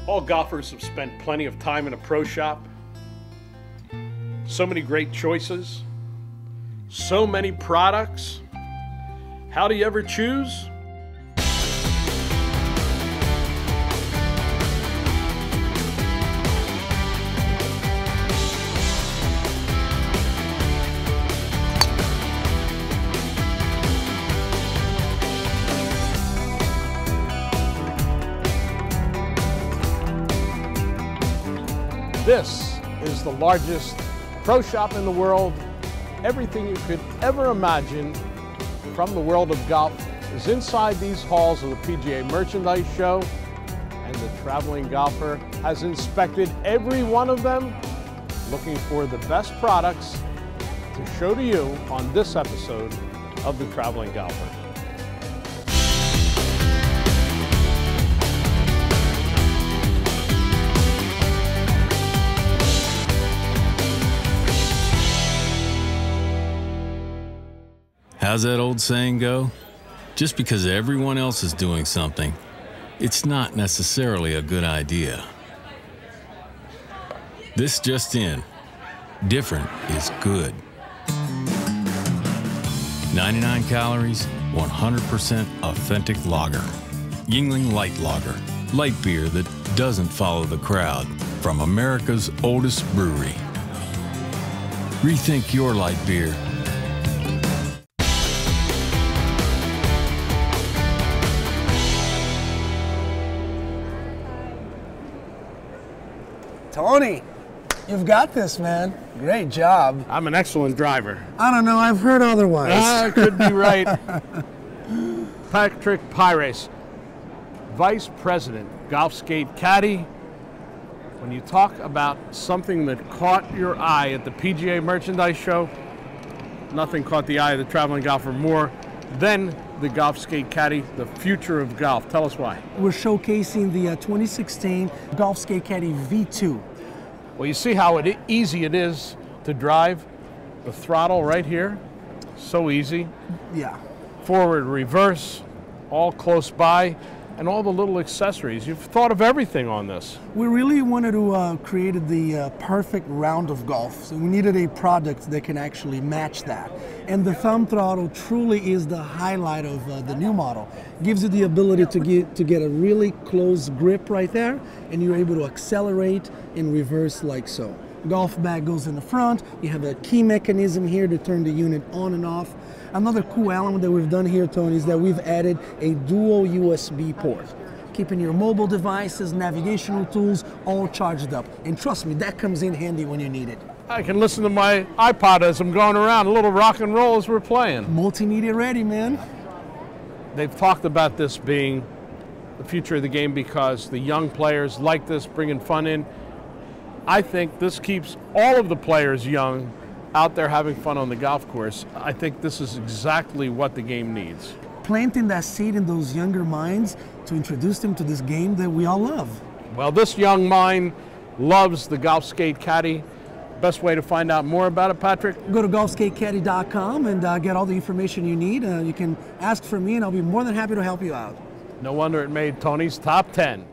All golfers have spent plenty of time in a pro shop. So many great choices. So many products. How do you ever choose? This is the largest pro shop in the world. Everything you could ever imagine from the world of golf is inside these halls of the PGA Merchandise Show, and the traveling golfer has inspected every one of them, looking for the best products to show to you on this episode of the Traveling Golfer. How's that old saying go? Just because everyone else is doing something, it's not necessarily a good idea. This just in, different is good. 99 calories, 100% authentic lager. Yuengling Light Lager, light beer that doesn't follow the crowd, from America's oldest brewery. Rethink your light beer. Tony, you've got this, man. Great job. I'm an excellent driver. I don't know, I've heard otherwise. I could be right. Patrick Pires, Vice President, Golfscape Caddy. When you talk about something that caught your eye at the PGA Merchandise Show, nothing caught the eye of the traveling golfer more than the Golfscape Caddy, the future of golf. Tell us why. We're showcasing the 2016 Golfscape Caddy V2. Well, you see how easy it is to drive. The throttle right here, so easy. Yeah. Forward, reverse, all close by, and all the little accessories. You've thought of everything on this. We really wanted to create the perfect round of golf. So we needed a product that can actually match that. And the thumb throttle truly is the highlight of the new model. Gives you the ability to get a really close grip right there, and you're able to accelerate and reverse like so. Golf bag goes in the front. You have a key mechanism here to turn the unit on and off. Another cool element that we've done here, Tony, is that we've added a dual USB port, keeping your mobile devices, navigational tools all charged up. And trust me, that comes in handy when you need it. I can listen to my iPod as I'm going around, a little rock and roll as we're playing. Multimedia ready, man. They've talked about this being the future of the game because the young players like this, bringing fun in. I think this keeps all of the players young, out there having fun on the golf course. I think this is exactly what the game needs. Planting that seed in those younger minds to introduce them to this game that we all love. Well, this young mind loves the Golfscape Caddy. Best way to find out more about it, Patrick? Go to golfscapecaddy.com and get all the information you need. You can ask for me and I'll be more than happy to help you out. No wonder it made Tony's top 10.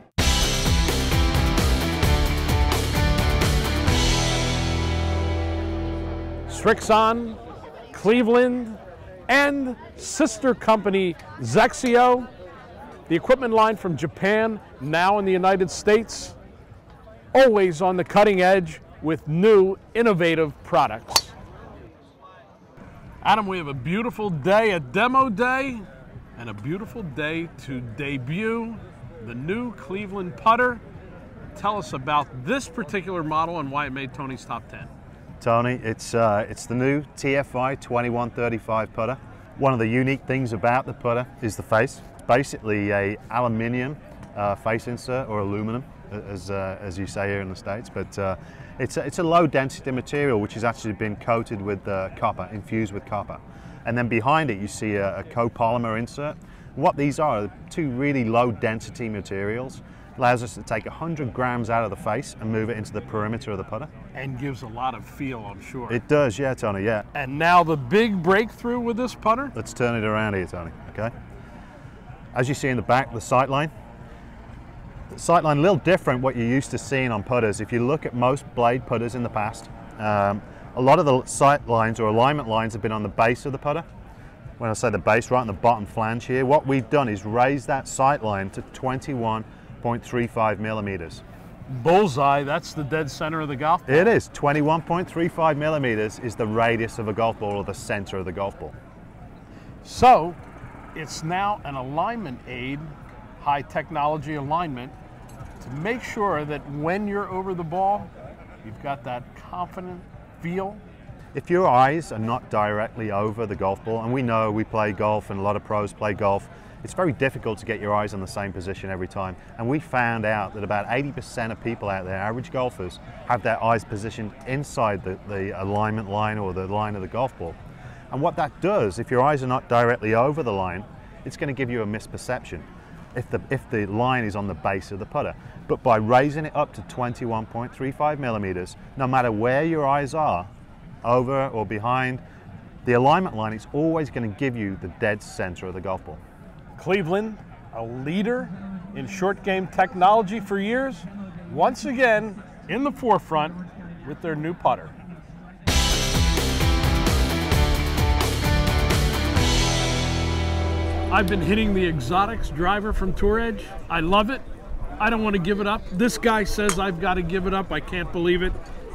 Srixon, Cleveland, and sister company Zexio. The equipment line from Japan, now in the United States. Always on the cutting edge with new, innovative products. Adam, we have a beautiful day, a demo day, and a beautiful day to debut the new Cleveland putter. Tell us about this particular model and why it made Tony's top 10. Tony, it's the new TFI 2135 putter. One of the unique things about the putter is the face. It's basically a aluminium face insert, or aluminum, as you say here in the States, but it's a low density material which has actually been coated with copper, infused with copper. And then behind it you see a copolymer insert. What these are two really low density materials. Allows us to take 100 grams out of the face and move it into the perimeter of the putter. And gives a lot of feel, I'm sure. It does, yeah, Tony, yeah. And now the big breakthrough with this putter? Let's turn it around here, Tony, okay? As you see in the back, the sight line, Sightline a little different what you're used to seeing on putters. If you look at most blade putters in the past, a lot of the sight lines or alignment lines have been on the base of the putter. When I say the base, right on the bottom flange here, what we've done is raise that sight line to 21.35 millimeters. Bullseye, that's the dead center of the golf ball. It is. 21.35 millimeters is the radius of a golf ball, or the center of the golf ball. So it's now an alignment aid, high technology alignment, to make sure that when you're over the ball, you've got that confident feel. If your eyes are not directly over the golf ball, and we know we play golf and a lot of pros play golf, it's very difficult to get your eyes on the same position every time. And we found out that about 80% of people out there, average golfers, have their eyes positioned inside the alignment line or the line of the golf ball. And what that does, if your eyes are not directly over the line, it's going to give you a misperception if the line is on the base of the putter. But by raising it up to 21.35 millimeters, no matter where your eyes are, over or behind the alignment line, it's always going to give you the dead center of the golf ball. Cleveland, a leader in short game technology for years, once again in the forefront with their new putter. I've been hitting the Exotics driver from Tour Edge. I love it. I don't want to give it up. This guy says I've got to give it up. I can't believe it.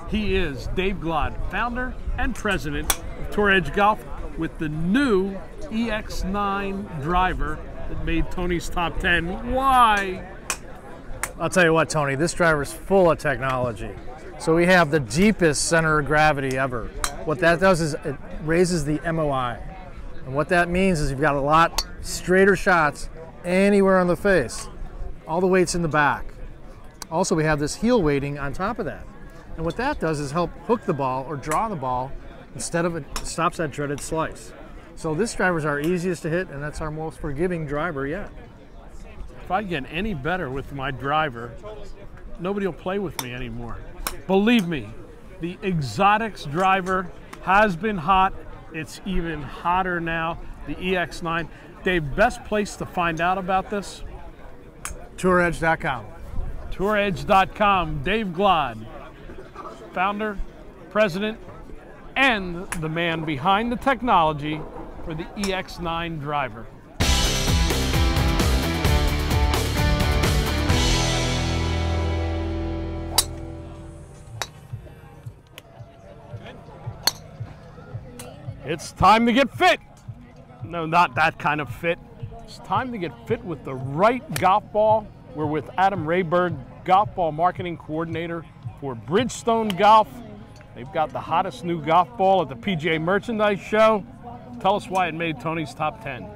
He is Dave Glod, founder and president of Tour Edge Golf, with the new EX9 driver that made Tony's top 10. Why? I'll tell you what, Tony, this driver is full of technology. So we have the deepest center of gravity ever. What that does is it raises the MOI. And what that means is you've got a lot straighter shots anywhere on the face. All the weight's in the back. Also, we have this heel weighting on top of that. And what that does is help hook the ball or draw the ball instead of it stops that dreaded slice. So this driver's our easiest to hit, and that's our most forgiving driver yet. If I get any better with my driver, nobody will play with me anymore. Believe me, the Exotics driver has been hot. It's even hotter now, the EX9. Dave, best place to find out about this? TourEdge.com. TourEdge.com. Dave Glod, founder, president, and the man behind the technology for the EX9 driver. It's time to get fit. No, not that kind of fit. It's time to get fit with the right golf ball. We're with Adam Rayberg, golf ball marketing coordinator for Bridgestone Golf. They've got the hottest new golf ball at the PGA Merchandise Show. Tell us why it made Tony's top 10.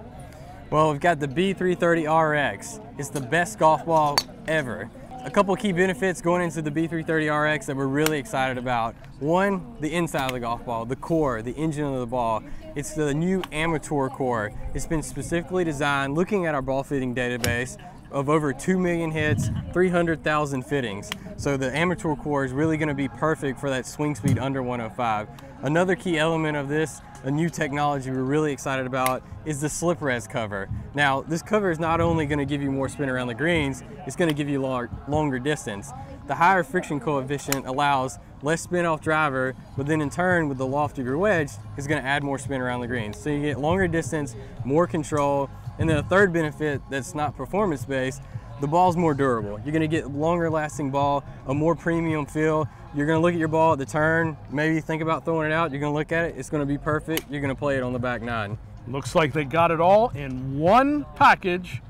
Well, we've got the B330RX. It's the best golf ball ever. A couple key benefits going into the B330RX that we're really excited about. One, the inside of the golf ball, the core, the engine of the ball. It's the new Amateur core. It's been specifically designed looking at our ball fitting database of over 2 million hits, 300,000 fittings. So the Amateur core is really going to be perfect for that swing speed under 105. Another key element of this, a new technology we're really excited about, is the slip res cover. Now, this cover is not only going to give you more spin around the greens, it's going to give you longer distance. The higher friction coefficient allows less spin off driver, but then in turn with the loft of your wedge is going to add more spin around the greens. So you get longer distance, more control, and then a third benefit that's not performance based, the ball's more durable. You're going to get longer lasting ball, a more premium feel. You're going to look at your ball at the turn, maybe think about throwing it out, you're going to look at it, it's going to be perfect, you're going to play it on the back nine. Looks like they got it all in one package,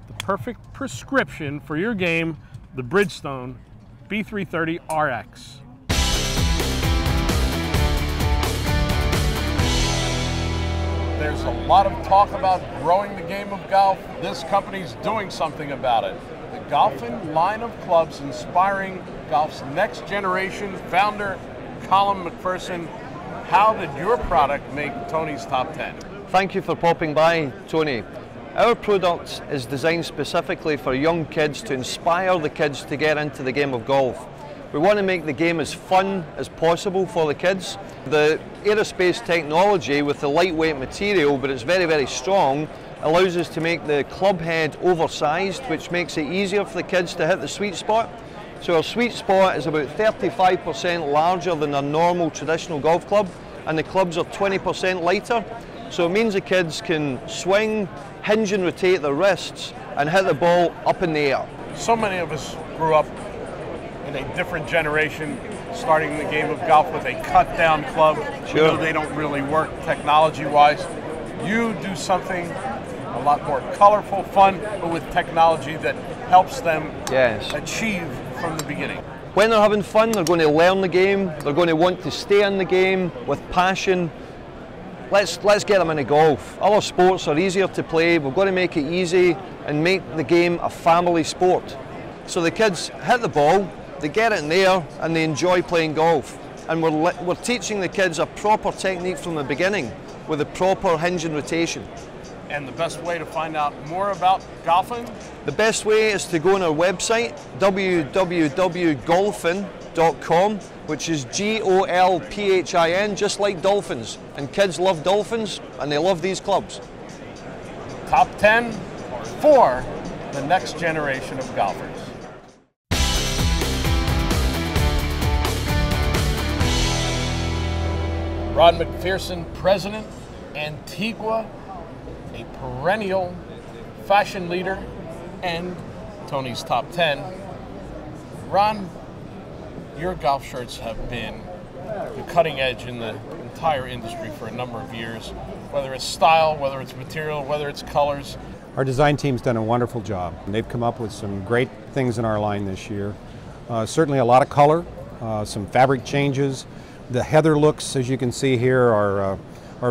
the perfect prescription for your game, the Bridgestone B330RX. There's a lot of talk about growing the game of golf. This company's doing something about it. The Coughlin line of clubs inspiring golf's next generation. Founder Colin McPherson, how did your product make Tony's top 10? Thank you for popping by, Tony. Our product is designed specifically for young kids to inspire the kids to get into the game of golf. We want to make the game as fun as possible for the kids. The aerospace technology with the lightweight material, but it's very, very strong, allows us to make the club head oversized, which makes it easier for the kids to hit the sweet spot. So our sweet spot is about 35% larger than our normal traditional golf club, and the clubs are 20% lighter. So it means the kids can swing, hinge and rotate their wrists, and hit the ball up in the air. So many of us grew up in a different generation, starting the game of golf with a cut-down club. Sure. We know they don't really work technology-wise. You do something a lot more colorful, fun, but with technology that helps them achieve from the beginning. When they're having fun, they're going to learn the game, they're going to want to stay in the game with passion. Let's get them into golf. Other sports are easier to play. We've got to make it easy and make the game a family sport. So the kids hit the ball, they get it in there, and they enjoy playing golf. And we're teaching the kids a proper technique from the beginning with a proper hinge and rotation. And the best way to find out more about Coughlin? The best way is to go on our website, www.golfin.com, which is Golphin, just like dolphins. And kids love dolphins, and they love these clubs. Top 10 for the next generation of golfers. Ron McPherson, President, Antigua, a perennial fashion leader, and Tony's Top 10. Ron, your golf shirts have been the cutting edge in the entire industry for a number of years, whether it's style, whether it's material, whether it's colors. Our design team's done a wonderful job. They've come up with some great things in our line this year. Certainly a lot of color, some fabric changes. The heather looks, as you can see here, are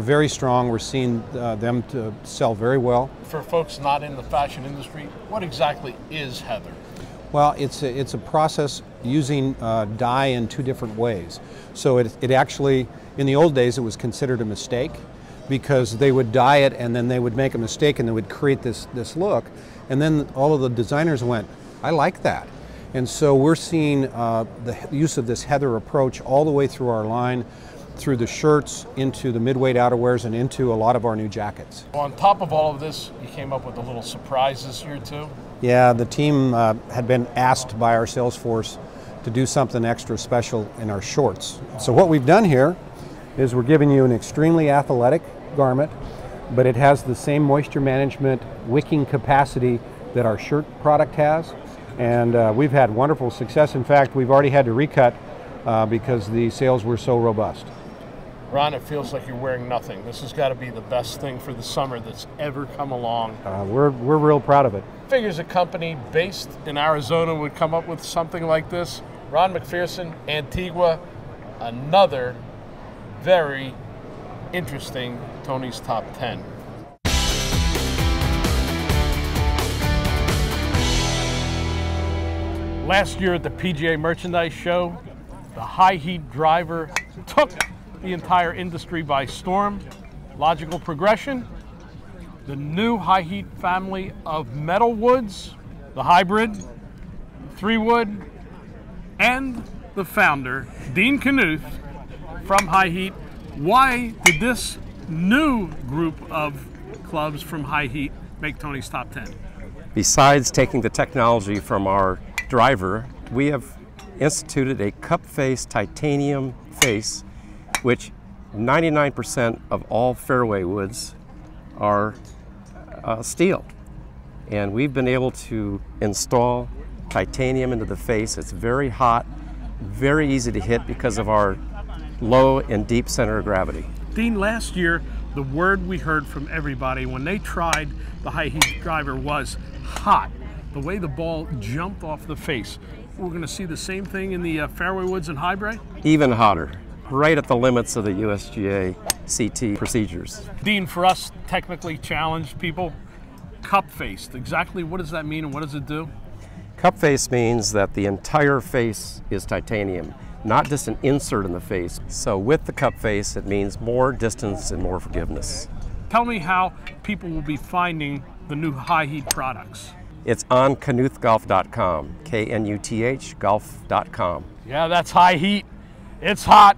very strong. We're seeing them to sell very well. For folks not in the fashion industry, what exactly is heather? Well, it's a process using dye in two different ways. So it actually, in the old days, it was considered a mistake because they would dye it and then they would make a mistake and they would create this look. And then all of the designers went, I like that. And so we're seeing the use of this heather approach all the way through our line, through the shirts, into the mid-weight outerwears, and into a lot of our new jackets. On top of all of this, you came up with a little surprise this year too? Yeah, the team had been asked by our sales force to do something extra special in our shorts. So what we've done here is we're giving you an extremely athletic garment, but it has the same moisture management wicking capacity that our shirt product has. And we've had wonderful success. In fact, we've already had to recut because the sales were so robust. Ron, it feels like you're wearing nothing. This has got to be the best thing for the summer that's ever come along. We're real proud of it. Figures a company based in Arizona would come up with something like this. Ron McPherson, Antigua, another very interesting Tony's Top 10. Last year at the PGA Merchandise Show, the high heat driver took the entire industry by storm. Logical progression, the new high heat family of metal woods, the hybrid, 3-wood, and the founder, Dean Knuth from High Heat. Why did this new group of clubs from High Heat make Tony's Top 10? Besides taking the technology from our driver, we have instituted a cup face titanium face, which 99% of all fairway woods are steel. And we've been able to install titanium into the face. It's very hot, very easy to hit because of our low and deep center of gravity. Dean, last year, the word we heard from everybody when they tried the high heat driver was hot. The way the ball jumped off the face. We're going to see the same thing in the fairway woods and hybrid? Even hotter, right at the limits of the USGA CT procedures. Dean, for us technically challenged people, cup faced, exactly what does that mean and what does it do? Cup face means that the entire face is titanium, not just an insert in the face. So with the cup face, it means more distance and more forgiveness. Tell me how people will be finding the new high heat products. It's on knuthgolf.com, Knuth golf.com. Yeah, that's high heat. It's hot.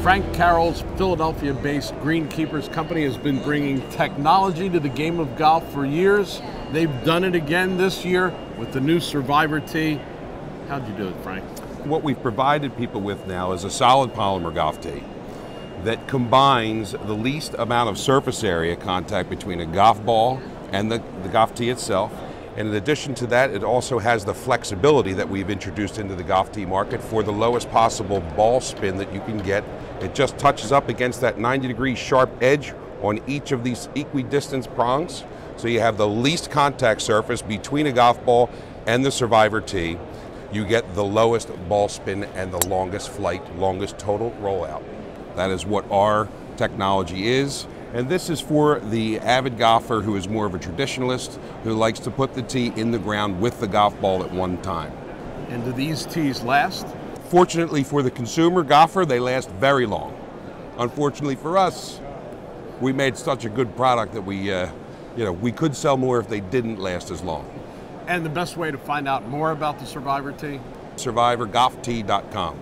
Frank Carroll's Philadelphia-based Greenkeepers company has been bringing technology to the game of golf for years. They've done it again this year with the new Survivor tee. How'd you do it, Frank? What we've provided people with now is a solid polymer golf tee that combines the least amount of surface area contact between a golf ball and the golf tee itself. And in addition to that, it also has the flexibility that we've introduced into the golf tee market for the lowest possible ball spin that you can get. It just touches up against that 90-degree sharp edge on each of these equidistant prongs. So you have the least contact surface between a golf ball and the Survivor tee. You get the lowest ball spin and the longest flight, longest total rollout. That is what our technology is. And this is for the avid golfer who is more of a traditionalist, who likes to put the tee in the ground with the golf ball at one time. And do these tees last? Fortunately for the consumer golfer, they last very long. Unfortunately for us, we made such a good product that we could sell more if they didn't last as long. And the best way to find out more about the Survivor tee? SurvivorGolfTee.com.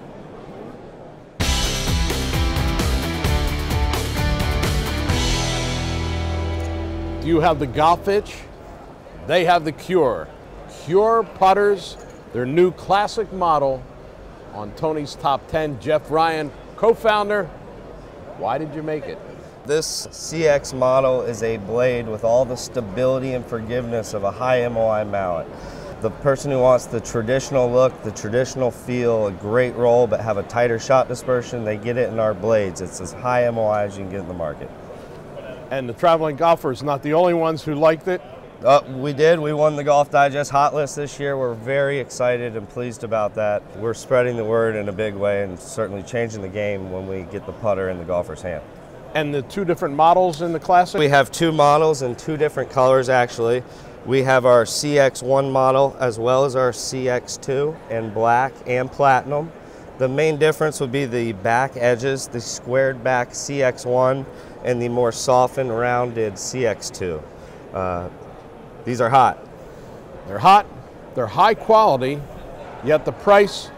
Do you have the golf itch? They have the cure. Cure putters, their new classic model. On Tony's Top 10, Jeff Ryan, co-founder. Why did you make it? This CX model is a blade with all the stability and forgiveness of a high MOI mallet. The person who wants the traditional look, the traditional feel, a great roll, but have a tighter shot dispersion, they get it in our blades. It's as high MOI as you can get in the market. And the traveling golfers, not the only ones who liked it. We did. We won the Golf Digest Hot List this year. We're very excited and pleased about that. We're spreading the word in a big way and certainly changing the game when we get the putter in the golfer's hand. And the two different models in the Classic? We have two models in two different colors, actually. We have our CX1 model as well as our CX2 in black and platinum. The main difference would be the back edges, the squared back CX1 and the more softened, rounded CX2. These are hot. They're hot, they're high quality, yet the price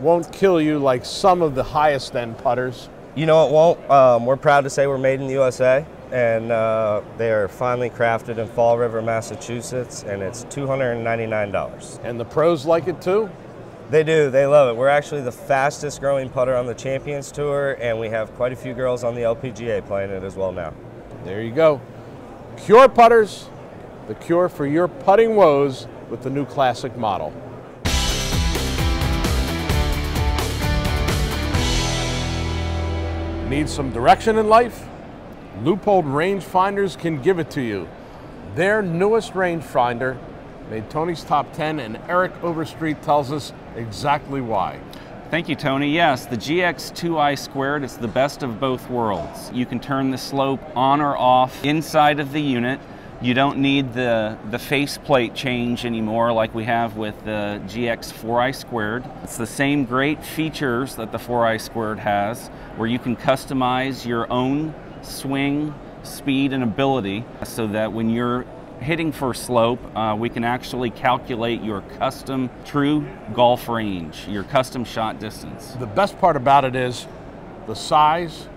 won't kill you like some of the highest end putters. You know it won't. We're proud to say we're made in the USA, and they are finely crafted in Fall River, Massachusetts, and it's $299. And the pros like it too? They do, they love it. We're actually the fastest growing putter on the Champions Tour, and we have quite a few girls on the LPGA playing it as well now. There you go. Cure putters, the cure for your putting woes with the new Classic model. Need some direction in life? Leupold rangefinders can give it to you. Their newest rangefinder made Tony's Top 10, and Eric Overstreet tells us exactly why. Thank you, Tony. Yes, the GX2i squared, it's the best of both worlds. You can turn the slope on or off inside of the unit. You don't need the faceplate change anymore like we have with the GX4i squared. It's the same great features that the 4i squared has, where you can customize your own swing, speed, and ability so that when you're hitting for slope, we can actually calculate your custom true golf range, your custom shot distance. The best part about it is the size,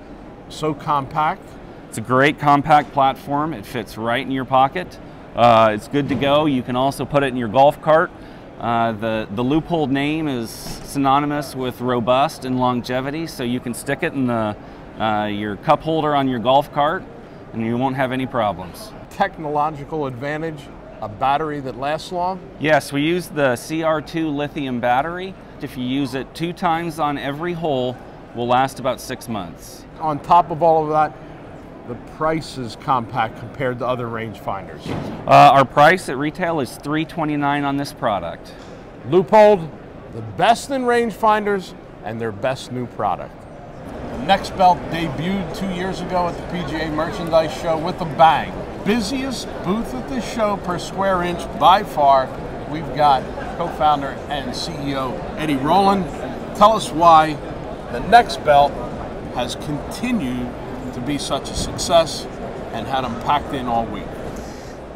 so compact. It's a great compact platform. It fits right in your pocket. It's good to go. You can also put it in your golf cart. The Leupold name is synonymous with robust and longevity, so you can stick it in your cup holder on your golf cart and you won't have any problems. Technological advantage, a battery that lasts long? Yes, we use the CR2 lithium battery. If you use it 2 times on every hole, will last about 6 months. On top of all of that, the price is compact compared to other rangefinders. Our price at retail is $329 on this product. Leupold, the best in rangefinders and their best new product. The next belt debuted 2 years ago at the PGA Merchandise Show with a bang. Busiest booth at the show per square inch by far. We've got co-founder and CEO Eddie Rowland. Tell us why the next belt has continued to be such a success and had them packed in all week.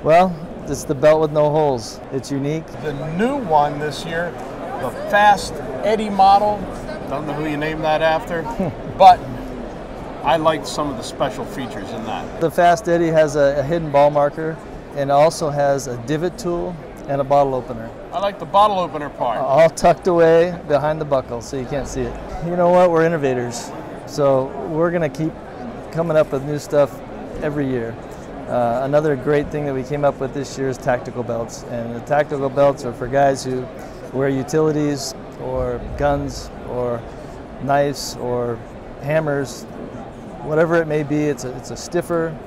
Well, It's the belt with no holes. It's unique. The new one this year, the Fast Eddie model. Don't know who you named that after, but I liked some of the special features in that. The Fast Eddie has a hidden ball marker and also has a divot tool and a bottle opener. I like the bottle opener part. All tucked away behind the buckle so you can't see it. You know what? We're innovators. So we're going to keep coming up with new stuff every year. Another great thing that we came up with this year is tactical belts. And the tactical belts are for guys who wear utilities or guns or knives or hammers, whatever it may be. It's a stiffer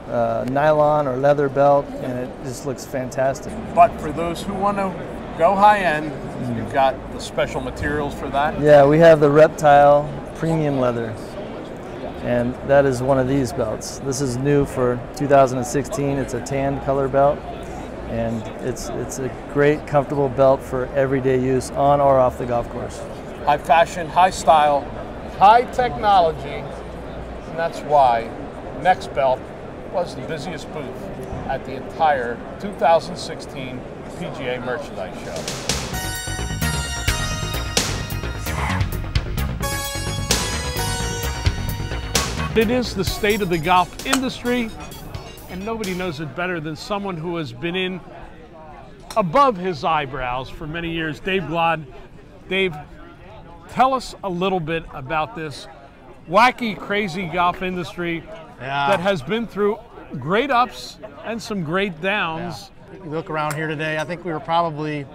nylon or leather belt, and it just looks fantastic. But for those who want to go high end, you've got the special materials for that? Yeah, we have the Reptile premium leather, and that is one of these belts. This is new for 2016. It's a tan color belt, and it's a great, comfortable belt for everyday use on or off the golf course. High fashion, high style, high technology, and that's why Next Belt was the busiest booth at the entire 2016 PGA Merchandise Show. It is the state of the golf industry, and nobody knows it better than someone who has been in above his eyebrows for many years. Dave Glod. Dave, tell us a little bit about this wacky, crazy golf industry that has been through great ups and some great downs. Yeah. You look around here today, I think we were probably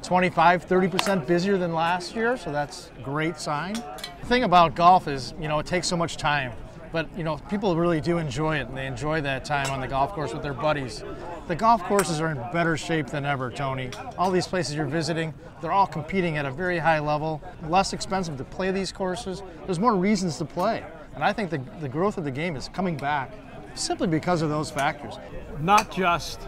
25–30% busier than last year, so that's a great sign. The thing about golf is, you know, it takes so much time, but you know, people really do enjoy it, and they enjoy that time on the golf course with their buddies. The golf courses are in better shape than ever, Tony. All these places you're visiting, they're all competing at a very high level, less expensive to play these courses. There's more reasons to play. And I think the growth of the game is coming back simply because of those factors. Not just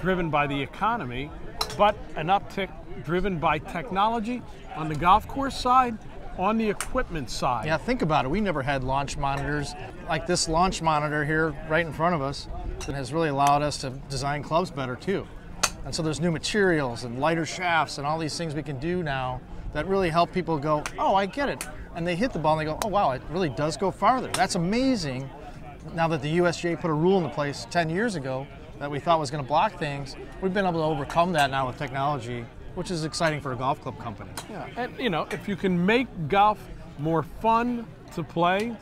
driven by the economy, but an uptick driven by technology on the golf course side, on the equipment side. Yeah, think about it. We never had launch monitors like this launch monitor here right in front of us that has really allowed us to design clubs better too. And so there's new materials and lighter shafts and all these things we can do now that really help people go, oh, I get it. And they hit the ball and they go, oh wow, it really does go farther. That's amazing. Now that the USGA put a rule into place 10 years ago that we thought was going to block things, we've been able to overcome that now with technology, which is exciting for a golf club company. Yeah, and you know, if you can make golf more fun to play,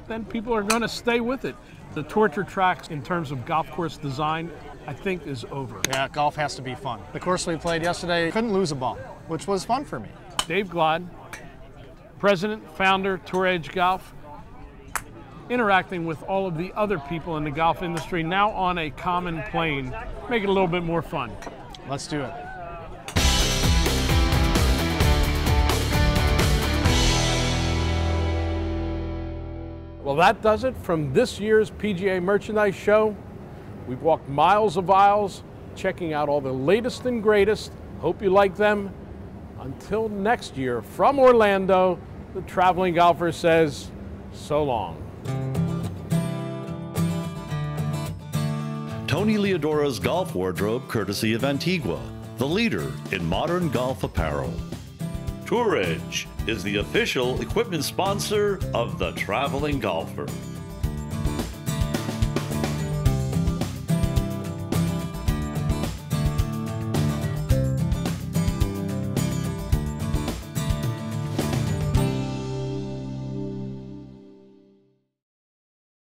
then people are going to stay with it. The torture tracks in terms of golf course design, I think, is over. Yeah, golf has to be fun. The course we played yesterday, couldn't lose a ball, which was fun for me. Dave Glod, president, founder, Tour Edge Golf, interacting with all of the other people in the golf industry, now on a common plane. Make it a little bit more fun. Let's do it. Well, that does it from this year's PGA Merchandise Show. We've walked miles of aisles, checking out all the latest and greatest. Hope you like them. Until next year, from Orlando, the traveling golfer says, so long. Tony Leodora's golf wardrobe, courtesy of Antigua, the leader in modern golf apparel. Tour Edge is the official equipment sponsor of the traveling golfer.